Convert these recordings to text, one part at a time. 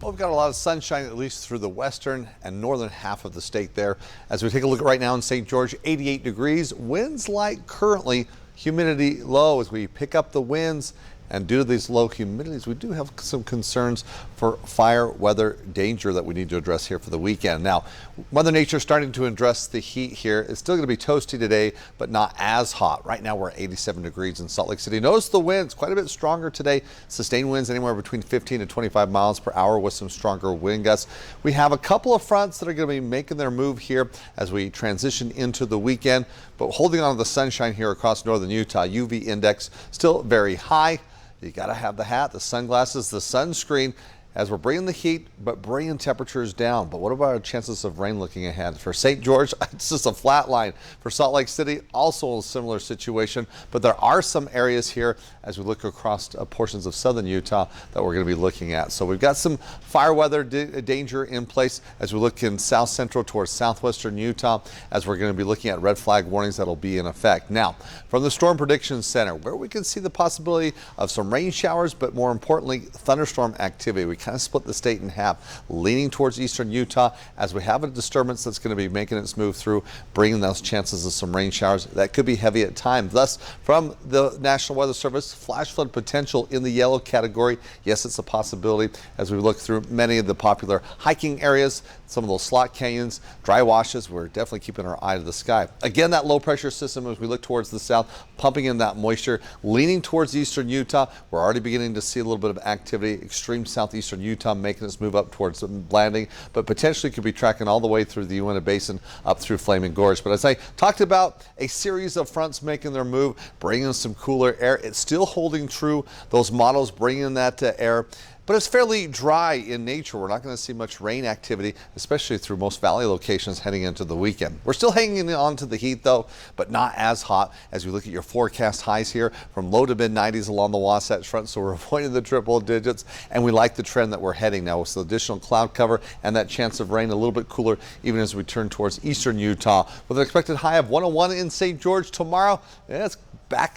Well, we've got a lot of sunshine, at least through the western and northern half of the state there. As we take a look right now in St. George, 88 degrees, winds light currently, humidity low as we pick up the winds. And due to these low humidities, we do have some concerns for fire weather danger that we need to address here for the weekend. Now, Mother Nature starting to address the heat here. It's still going to be toasty today, but not as hot. Right now, we're at 87 degrees in Salt Lake City. Notice the winds quite a bit stronger today. Sustained winds anywhere between 15 to 25 miles per hour with some stronger wind gusts. We have a couple of fronts that are going to be making their move here as we transition into the weekend, but holding on to the sunshine here across northern Utah. UV index still very high. You got to have the hat, the sunglasses, the sunscreen as we're bringing the heat, but bringing temperatures down. But what about our chances of rain looking ahead? For St. George, it's just a flat line. For Salt Lake City, also a similar situation. But there are some areas here as we look across portions of southern Utah that we're going to be looking at. So we've got some fire weather danger in place as we look in south central towards southwestern Utah, as we're going to be looking at red flag warnings that'll be in effect. Now, from the Storm Prediction Center, where we can see the possibility of some rain showers, but more importantly, thunderstorm activity. We kind of split the state in half, leaning towards eastern Utah as we have a disturbance that's going to be making its move through, bringing those chances of some rain showers that could be heavy at times. Thus, from the National Weather Service, flash flood potential in the yellow category. Yes, it's a possibility as we look through many of the popular hiking areas, some of those slot canyons, dry washes. We're definitely keeping our eye to the sky. Again, that low pressure system as we look towards the south, pumping in that moisture, leaning towards eastern Utah. We're already beginning to see a little bit of activity, extreme southeastern Utah making its move up towards Blanding, but potentially could be tracking all the way through the Uinta Basin up through Flaming Gorge. But as I talked about, a series of fronts making their move, bringing some cooler air. It's still holding true. Those models bringing that air. But it's fairly dry in nature. We're not going to see much rain activity, especially through most valley locations heading into the weekend. We're still hanging on to the heat, though, but not as hot as we look at your forecast highs here from low to mid 90s along the Wasatch Front. So we're avoiding the triple digits, and we like the trend that we're heading now with some additional cloud cover and that chance of rain a little bit cooler even as we turn towards eastern Utah with an expected high of 101 in St. George tomorrow. It's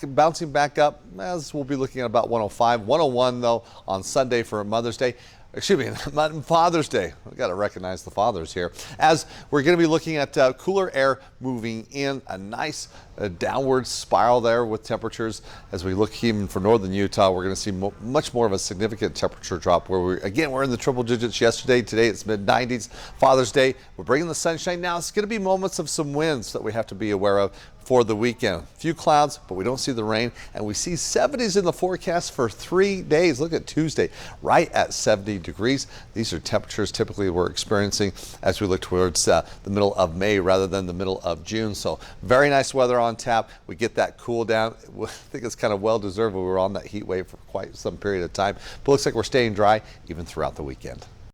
bouncing back up as we'll be looking at about 105, 101 though on Sunday for Mother's Day. Excuse me, Father's Day. We've got to recognize the fathers here. As we're going to be looking at cooler air moving in, a nice downward spiral there with temperatures. As we look even for northern Utah, we're going to see much more of a significant temperature drop where we're in the triple digits yesterday. Today it's mid 90s. Father's Day, we're bringing the sunshine. Now it's going to be moments of some winds that we have to be aware of for the weekend. A few clouds, but we don't see the rain, and we see 70s in the forecast for 3 days. Look at Tuesday, right at 70 degrees. These are temperatures typically we're experiencing as we look towards the middle of May rather than the middle of June. So very nice weather on tap. We get that cool down. I think it's kind of well deserved. We were on that heat wave for quite some period of time, but looks like we're staying dry even throughout the weekend.